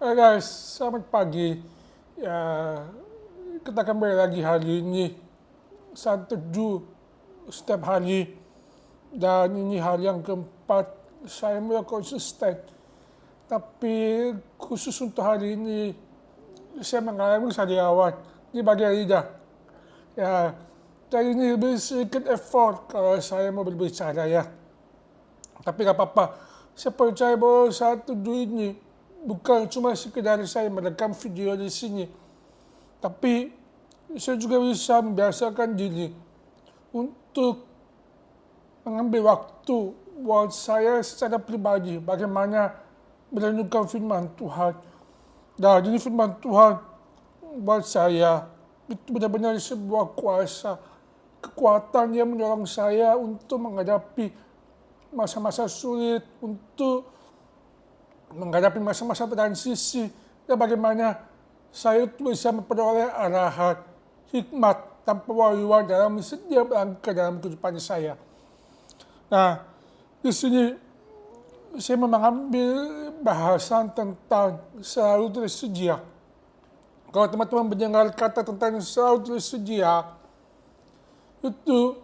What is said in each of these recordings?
Hai guys, selamat pagi. Ya, kita kembali lagi hari ini. Saya teduh setiap hari. Dan ini hari yang keempat saya mulai konsisten. Tapi khusus untuk hari ini, saya mengalami sariawan di bagian lidah. Ya, dan ini lebih sedikit effort kalau saya mau berbicara ya. Tapi gak apa-apa. Saya percaya bahwa saat teduh ini bukan cuma sekedar saya merekam video di sini, tapi saya juga bisa membiasakan diri untuk mengambil waktu buat saya secara pribadi bagaimana merenungkan firman Tuhan. Dan ini firman Tuhan buat saya itu benar-benar sebuah kuasa, kekuatan yang menolong saya untuk menghadapi masa-masa sulit, untuk menghadapi masa-masa transisi, dan bagaimana saya bisa memperoleh arahan, hikmat, dan pewahyuan dalam setiap langkah dalam kehidupan saya. Nah, di sini saya mengambil bahasan tentang selalu tersedia. Kalau teman-teman mendengar kata tentang selalu tersedia, itu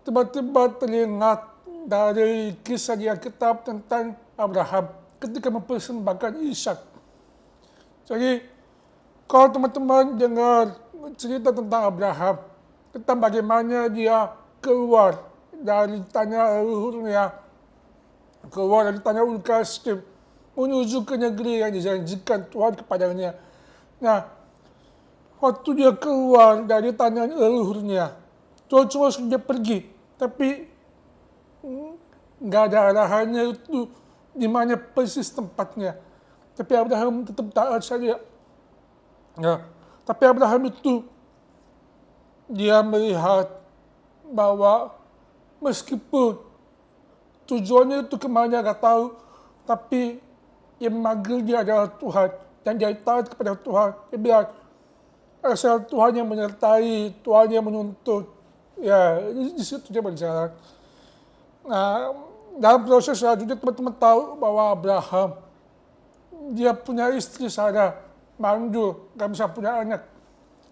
tiba-tiba teringat dari kisah di Alkitab tentang Abraham ketika mempersembahkan Ishak. Jadi, kalau teman-teman dengar cerita tentang Abraham, tentang bagaimana dia keluar dari tanah leluhurnya, keluar dari tanah Ur Kasdim, menuju ke negeri yang dijanjikan Tuhan kepadanya. Nah, waktu dia keluar dari tanah leluhurnya, Tuhan cuma suruh dia pergi, tapi nggak ada arahannya itu di mana persis tempatnya. Tapi Abraham tetap taat saja. Ya. Tapi Abraham itu dia melihat bahwa meskipun tujuannya itu kemana gak tahu, tapi yang memanggil dia adalah Tuhan dan dia taat kepada Tuhan. Dia bilang asal Tuhan yang menyertai, Tuhan yang menuntut. Ya, di situ dia berjalan. Nah, dalam proses selanjutnya teman-teman tahu bahwa Abraham dia punya istri Sarah, mandul, gak bisa punya anak.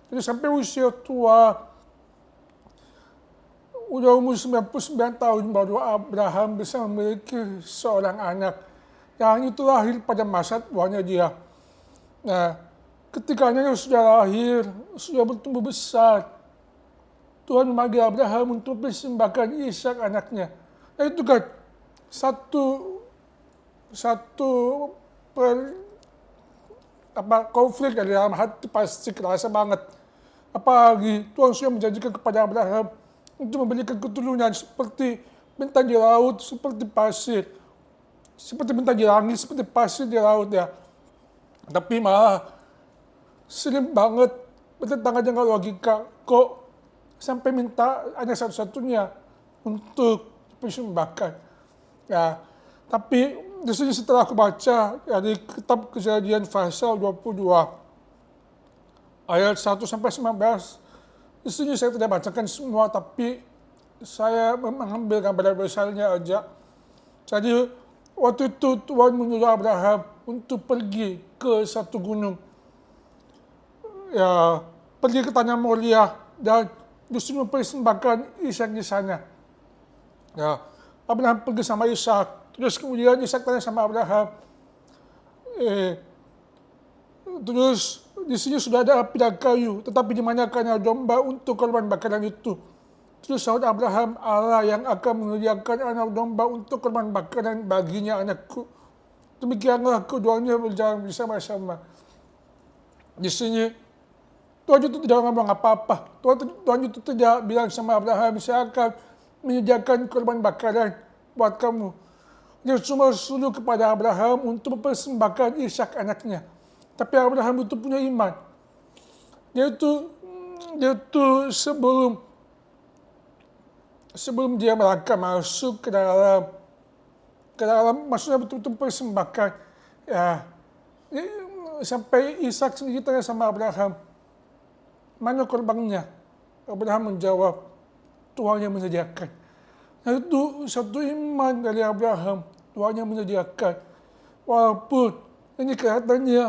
Jadi sampai usia tua, udah umur 99 tahun baru Abraham bisa memiliki seorang anak. Yang itu lahir pada masa tuanya dia. Nah, ketika anaknya sudah lahir, sudah bertumbuh besar, Tuhan memanggil Abraham untuk mempersembahkan Ishak anaknya. Nah itu kan konflik dari dalam hati pasti kerasa banget. Apalagi Tuhan sudah menjanjikan kepada Abraham untuk memberikan keturunan seperti bintang di laut, seperti pasir, seperti bintang di langit, seperti pasir di laut ya. Tapi malah sering banget bertentangan dengan logika. Kok sampai minta anak satu-satunya untuk dipersembahkan. Ya, tapi di sini setelah aku baca dari kitab Kejadian pasal 22 ayat 1 sampai 19, di sini saya tidak bacakan semua, tapi saya mengambil gambaran besarnya aja. Jadi waktu itu Tuhan menyuruh Abraham untuk pergi ke satu gunung, ya pergi ke tanah Moria dan justru mempersembahkan Ishak di sana. Ya, Abraham pergi sama Ishak, terus kemudian Ishak tanya sama Abraham, terus di sini sudah ada api dan kayu, tetapi di mana karena domba untuk korban bakaran itu? Terus sahut Abraham, Allah yang akan menyediakan anak domba untuk korban bakaran baginya anakku. Demikianlah keduanya berjalan bersama-sama. Di sini Tuhan itu tidak ngomong apa-apa. Tuhan itu tidak bilang sama Abraham, saya akan menyediakan korban bakaran buat kamu. Dia cuma suruh kepada Abraham untuk mempersembahkan Ishak anaknya. Tapi Abraham itu punya iman. Dia itu sebelum dia melangkah masuk ke dalam maksudnya betul-betul persembahkan. Ya, sampai Ishak sendiri tanya sama Abraham, mana korbannya? Abraham menjawab, Tuhan yang menyediakan. Nah itu satu iman dari Abraham, Tuhan yang menyediakan. Walaupun Ini kelihatannya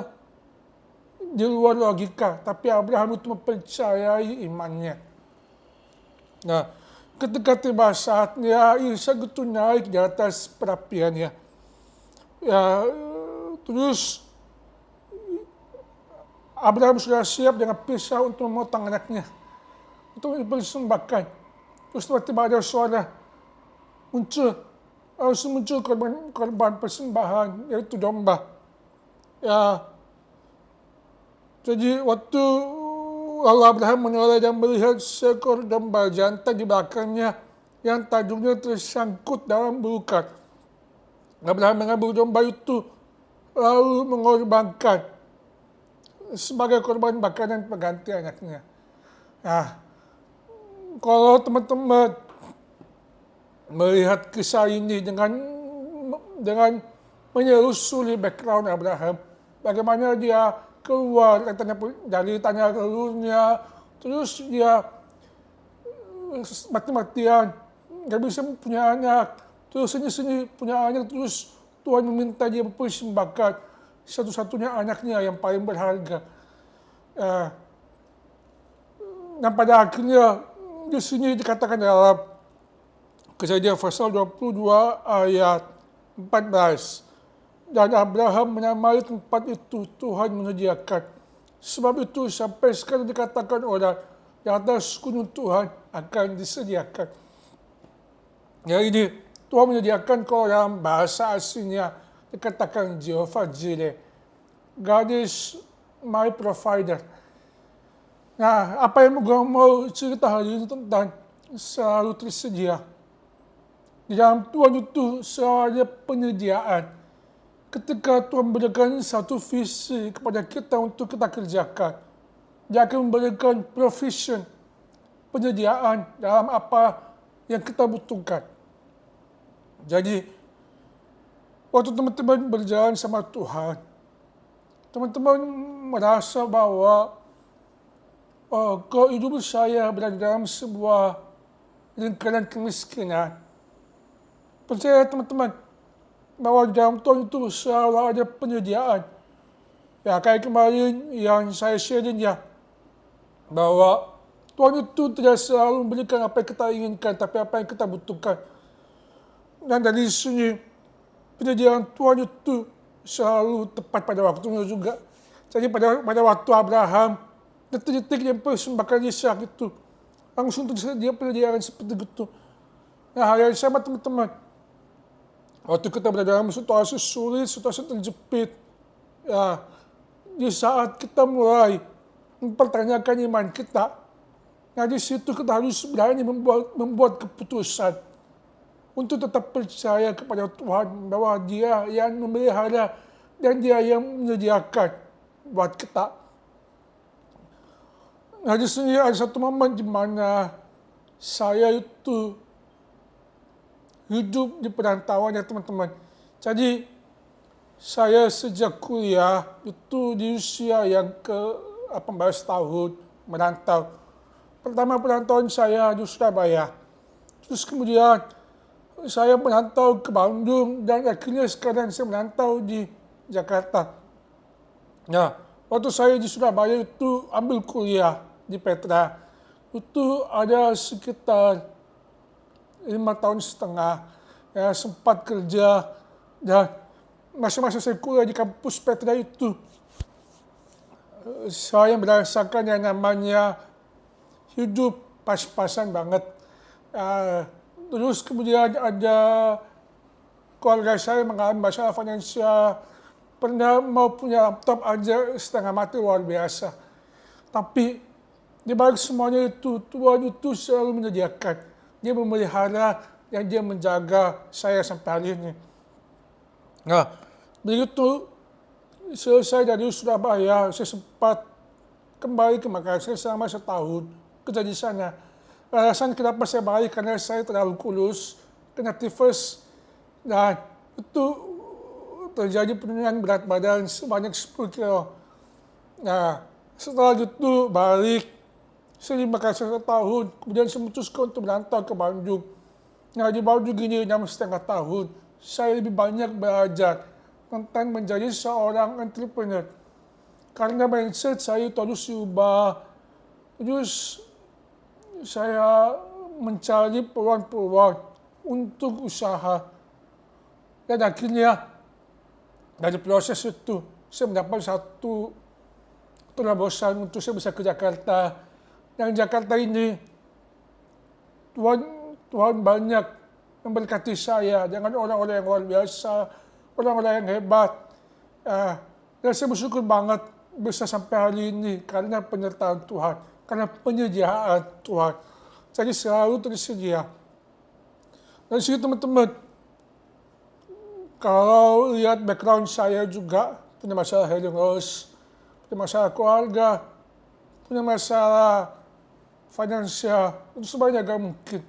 di luar logika, tapi Abraham itu mempercayai imannya. Nah, ketika tiba saatnya Ishak itu naik di atas perapiannya. Ya, terus Abraham sudah siap dengan pisau untuk memotong anaknya, untuk dipersembahkan. Terus tiba-tiba ada suara harus muncul korban persembahan, yaitu domba. Ya, jadi waktu Allah Abraham menoleh dan melihat seekor domba jantan di belakangnya yang tajuknya tersangkut dalam belukat. Abraham mengambil domba itu lalu mengorbankan sebagai korban bakaran pengganti anaknya. Nah, kalau teman-teman melihat kisah ini dengan menyelusuri background Abraham, bagaimana dia keluar dari tanah leluhurnya, terus dia mati-matian, gak bisa punya anak, terus sini punya anak, terus Tuhan meminta dia mempersembahkan satu-satunya anaknya yang paling berharga. Dan pada akhirnya di sini dikatakan dalam Kejadian pasal 22 ayat 14. Dan Abraham menamai tempat itu Tuhan menyediakan. Sebab itu sampai sekarang dikatakan orang di atas gunung Tuhan akan disediakan. Ya, ini Tuhan menyediakan, kalau dalam bahasa aslinya dikatakan Jehovah Jireh. God is my provider. Nah, apa yang gue mau cerita hari ini tentang selalu tersedia. Di dalam Tuhan itu selalu ada penyediaan. Ketika Tuhan memberikan satu visi kepada kita untuk kita kerjakan, Dia akan memberikan provision, penyediaan dalam apa yang kita butuhkan. Jadi, waktu teman-teman berjalan sama Tuhan, teman-teman merasa bahwa kalau hidup saya berada dalam sebuah lingkaran kemiskinan, percaya teman-teman bahwa dalam Tuhan itu selalu ada penyediaan. Ya, kayak kemarin yang saya sharing ya, bahwa Tuhan itu tidak selalu memberikan apa yang kita inginkan, tapi apa yang kita butuhkan. Dan dari sini penyediaan Tuhan itu selalu tepat pada waktunya juga. Jadi pada waktu Abraham, detik-detik yang persembahkan Ishak itu, langsung tersedia penyediaan seperti itu. Nah, hal yang sama teman-teman, waktu kita berada dalam situasi sulit, situasi terjepit, ya, di saat kita mulai mempertanyakan iman kita, nah di situ kita harus berani membuat keputusan untuk tetap percaya kepada Tuhan bahwa Dia yang memelihara dan Dia yang menyediakan buat kita. Nah, di sini ada satu momen di mana saya itu hidup di perantauan ya teman-teman. Jadi saya sejak kuliah itu di usia yang ke-18 tahun merantau. Pertama perantauan saya di Surabaya. Terus kemudian saya merantau ke Bandung dan akhirnya sekarang saya merantau di Jakarta. Nah, waktu saya di Surabaya itu ambil kuliah di Petra, itu ada sekitar 5,5 tahun, ya, sempat kerja, dan masa-masa saya kuliah di kampus Petra itu, saya merasakan yang namanya hidup pas-pasan banget. Terus kemudian ada keluarga saya mengalami masalah finansial, pernah mau punya laptop aja setengah mati, luar biasa. Tapi di balik semuanya itu, Tuhan itu selalu menyediakan. Dia memelihara dan Dia menjaga saya sampai hari ini. Nah, begitu selesai dari Surabaya, saya sempat kembali ke Makassar selama setahun, kerja di sana. Alasan kenapa saya balik karena saya terlalu kurus, kena tifus, dan itu terjadi penurunan berat badan sebanyak 10 kilo. Nah, setelah itu balik, saya di Makassar setahun, kemudian saya memutuskan untuk merantau ke Bandung. Nah, di Bandung gini 6,5 tahun, saya lebih banyak belajar tentang menjadi seorang entrepreneur. Karena mindset saya itu harus diubah. Terus saya mencari peluang-peluang untuk usaha. Dan akhirnya dari proses itu saya mendapat satu terobosan untuk saya bisa ke Jakarta. Yang Jakarta ini Tuhan banyak memberkati saya dengan orang-orang yang luar biasa, orang-orang yang hebat. Dan saya bersyukur banget bisa sampai hari ini karena penyertaan Tuhan, karena penyediaan Tuhan. Jadi selalu tersedia. Dan sih teman-teman, kalau lihat background saya juga punya masalah healing loss, punya masalah keluarga, punya masalah finansial, itu semuanya agak mungkin.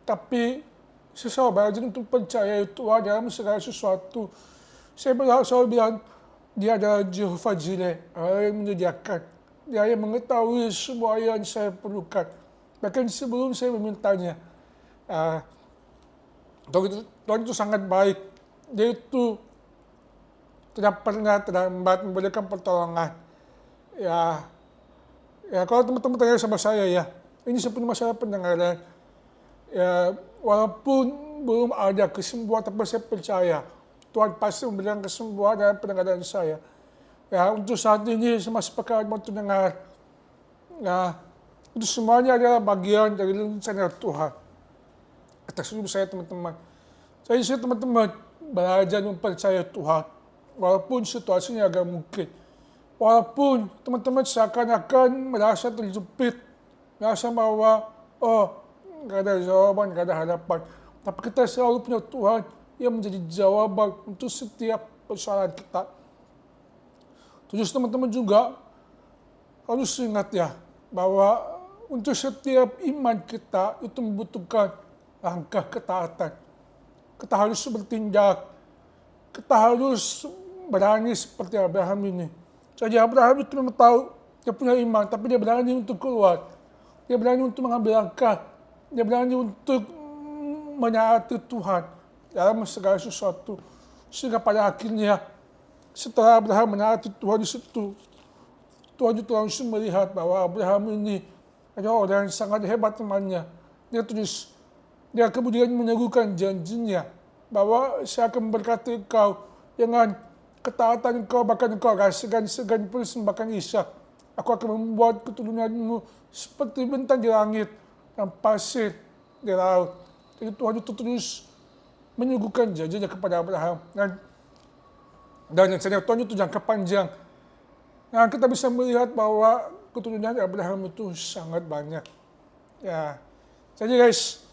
Tapi saya selalu belajar untuk percaya Tuhan dalam segala sesuatu. Saya selalu bilang, dia adalah Jehovah Jireh, Allah yang menyediakan. Dia yang mengetahui semua yang saya perlukan. Bahkan sebelum saya memintanya. Tuhan itu sangat baik. Dia itu tidak pernah terlambat memberikan pertolongan. Ya kalau teman-teman tanya sama saya ya, ini saya punya masalah pendengaran. Ya, walaupun belum ada kesembuhan, tapi saya percaya Tuhan pasti memberikan kesembuhan dalam pendengaran saya. Ya, untuk saat ini saya masih pakai alat dengar. Ya, itu semuanya adalah bagian dari rencana Tuhan atas hidup saya teman-teman. Jadi saya teman-teman belajar mempercayai Tuhan, walaupun situasinya agak mungkin. Walaupun teman-teman seakan-akan merasa terjepit, merasa bahwa nggak ada jawaban, nggak ada harapan. Tapi kita selalu punya Tuhan yang menjadi jawaban untuk setiap persoalan kita. Terus teman-teman juga harus ingat ya, bahwa untuk setiap iman kita itu membutuhkan langkah ketaatan. Kita harus bertindak, kita harus berani seperti Abraham ini. Jadi Abraham itu memang tahu dia punya iman, tapi dia berani untuk keluar. Dia berani untuk mengambil langkah. Dia berani untuk menaati Tuhan dalam segala sesuatu. Sehingga pada akhirnya setelah Abraham menaati Tuhan di situ, Tuhan itu langsung melihat bahwa Abraham ini adalah orang yang sangat hebat temannya. Dia kemudian meneguhkan janjinya bahwa saya akan memberkati engkau dengan ketaatan engkau, bahkan engkau akan segan-segan persembahkan Ishak. Aku akan membuat keturunanmu seperti bintang di langit dan pasir di laut. Jadi Tuhan itu terus menyuguhkan janjinya kepada Abraham. Dan rencana Tuhan itu jangka panjang. Nah, kita bisa melihat bahwa keturunan Abraham itu sangat banyak. Ya, jadi guys,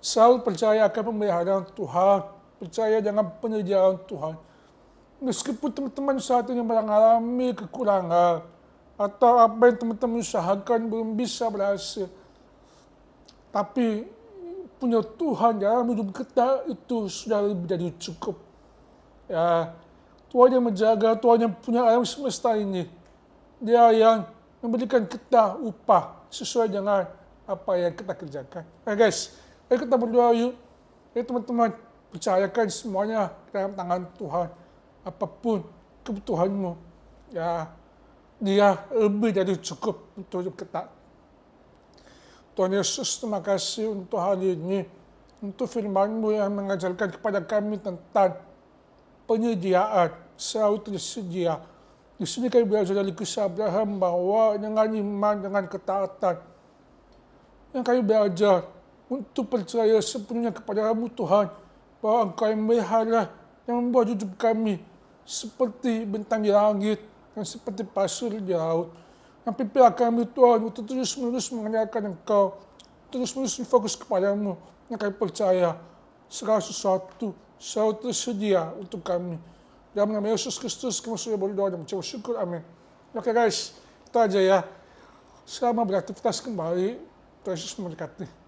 selalu percaya akan pemeliharaan Tuhan, percaya dengan penyediaan Tuhan. Meskipun teman-teman saat ini mengalami kekurangan, atau apa yang teman-teman usahakan belum bisa berhasil, tapi punya Tuhan dalam hidup kita itu sudah lebih dari cukup. Ya, Tuhan yang menjaga, Tuhan yang punya alam semesta ini, Dia yang memberikan kita upah sesuai dengan apa yang kita kerjakan. Nah guys, ayo kita berdoa yuk. Ayo teman-teman, percayakan semuanya dalam tangan Tuhan. Apapun kebutuhanmu, ya Dia lebih dari cukup untuk hidup kita. Tuhan Yesus, terima kasih untuk hari ini, untuk firman-Mu yang mengajarkan kepada kami tentang penyediaan, selalu tersedia. Di sini kami belajar dari kisah Abraham bahwa dengan iman, dengan ketaatan, yang kami belajar untuk percaya sepenuhnya kepada-Mu Tuhan, bahwa Engkau yang melihara, yang membuat hidup kami seperti bintang di langit dan seperti pasir di laut. Yang pimpinlah kami Tuhan untuk terus-menerus mengandalkan Engkau, terus-menerus fokus kepada-Mu, yang kami percaya segala sesuatu selalu tersedia untuk kami. Dalam nama Yesus Kristus kami sudah berdoa dan mengucap syukur, amin. Oke guys, itu aja ya. Selamat beraktivitas kembali. Tuhan Yesus memberkati.